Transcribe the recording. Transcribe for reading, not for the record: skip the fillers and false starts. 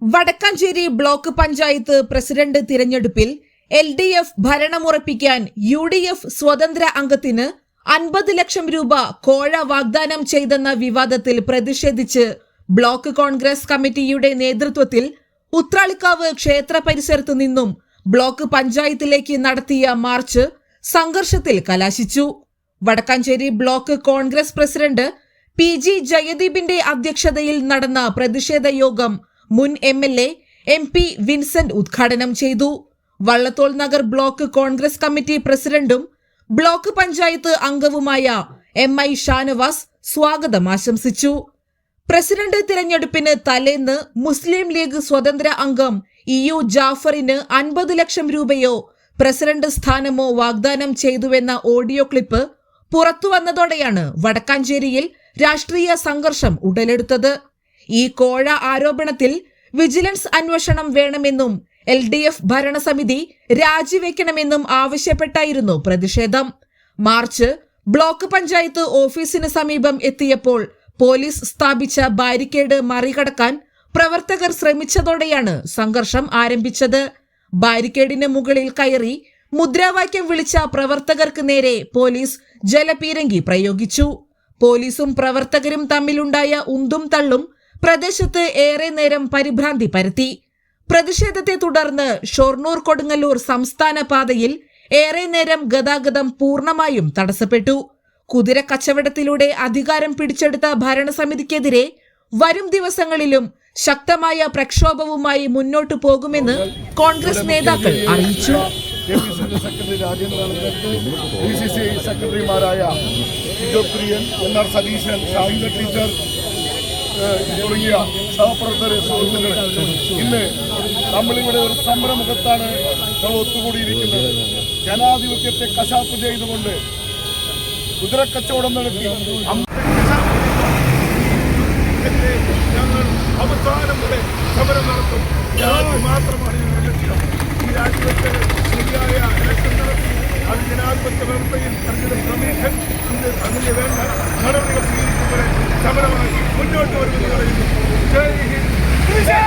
Vadakkanchery block panchayat president തിരഞ്ഞെടുപ്പിൽ LDF ഭരണമുറപ്പിക്കാൻ UDF സ്വതന്ത്ര അംഗത്തിന് 50 ലക്ഷം രൂപ കോഴ വാഗ്ദാനം ചെയ്തെന്ന വിവാദത്തിൽ പ്രതിഷേധിച്ച് ബ്ലോക്ക് കോൺഗ്രസ് കമ്മിറ്റിയുടെ നേതൃത്വത്തിൽ ഉത്രാളിക്കാവ് ക്ഷേത്ര പരിസരത്തു നിന്നും ബ്ലോക്ക് പഞ്ചായത്തിലേക്ക് നടത്തിയ മാർച്ച് സംഘർഷത്തിൽ കലാശിച്ചു. Vadakkanchery block Congress president PG ജയദീപിന്റെ അധ്യക്ഷതയിൽ നടന്ന പ്രതിഷേധ യോഗം മുൻ MLA MP വിൻസെന്റ് ഉദ്ഘാടനം ചെയ്തു. വള്ളത്തോൾ നഗർ ബ്ലോക്ക് കോൺഗ്രസ് കമ്മിറ്റി പ്രസിഡന്റും ബ്ലോക്ക് പഞ്ചായത്ത് അംഗവുമായ MI ഷാനവാസ് സ്വാഗതം ആശംസിച്ചു. പ്രസിഡന്റ് തിരഞ്ഞെടുപ്പിന് തലേന്ന് മുസ്ലിം ലീഗ് സ്വതന്ത്ര അംഗം EU ജാഫറിന് 50 ലക്ഷം രൂപയോ പ്രസിഡന്റ് സ്ഥാനമോ വാഗ്ദാനം ചെയ്തുവെന്ന ഓഡിയോ ക്ലിപ്പ് പുറത്തുവന്നതോടെയാണ് വടക്കാഞ്ചേരിയിൽ രാഷ്ട്രീയ സംഘർഷം ഉടലെടുത്തത്. ഈ കോഴ ആരോപണത്തിൽ വിജിലൻസ് അന്വേഷണം വേണമെന്നും LDF ഭരണസമിതി രാജിവെക്കണമെന്നും ആവശ്യപ്പെട്ടായിരുന്നു പ്രതിഷേധം. മാർച്ച് ബ്ലോക്ക് പഞ്ചായത്ത് ഓഫീസിന് സമീപം എത്തിയപ്പോൾ പോലീസ് സ്ഥാപിച്ച ബാരിക്കേഡ് മറികടക്കാൻ പ്രവർത്തകർ ശ്രമിച്ചതോടെയാണ് സംഘർഷം ആരംഭിച്ചത്. ബാരിക്കേഡിന് മുകളിൽ കയറി മുദ്രാവാക്യം വിളിച്ച പ്രവർത്തകർക്ക് നേരെ പോലീസ് ജലപീരങ്കി പ്രയോഗിച്ചു. പോലീസും പ്രവർത്തകരും തമ്മിലുണ്ടായ ഉന്തും തള്ളും പ്രദേശത്ത് ഏറെ നേരം പരിഭ്രാന്തി പരത്തി. പ്രതിഷേധത്തെ തുടർന്ന് ഷൊർണൂർ കൊടുങ്ങല്ലൂർ സംസ്ഥാന പാതയിൽ ഏറെ നേരം ഗതാഗതം പൂർണ്ണമായും തടസ്സപ്പെട്ടു. കുതിര കച്ചവടത്തിലൂടെ അധികാരം പിടിച്ചെടുത്ത ഭരണസമിതിക്കെതിരെ വരും ദിവസങ്ങളിലും ശക്തമായ പ്രക്ഷോഭവുമായി മുന്നോട്ടു പോകുമെന്ന് കോൺഗ്രസ് നേതാക്കൾ അറിയിച്ചു. തുടങ്ങിയ സഹപ്രവർത്തകരെ സുഹൃത്തുക്കളെ, ഇന്ന് നമ്മളിവിടെ ഒരു സമരമുഖത്താണ് നമ്മൾ ഒത്തുകൂടിയിരിക്കുന്നത്. ജനാധിപത്യത്തെ കശാപ്പ് ചെയ്തുകൊണ്ട് കുതിരക്കച്ചവടം നടത്തി ഞങ്ങൾ അവസാനം വരെ സമരം നടത്തും. മാത്രമാണ് ഞങ്ങളുടെ ലക്ഷ്യം. ഈ രാജ്യത്തെ ശരിയായ ഇലക്ഷൻ നടത്തി അത് ജനാധിപത്യ വ്യവസ്ഥയിൽ തെരഞ്ഞെടുപ്പ് കമ്മീഷൻ അതിന് വേണ്ട നടപടികൾ സ്വീകരിക്കുന്നവരെ സമരമായി മുന്നോട്ട് വരുമെന്ന് പറയുന്നു. ജയ് ഹിന്ദ്.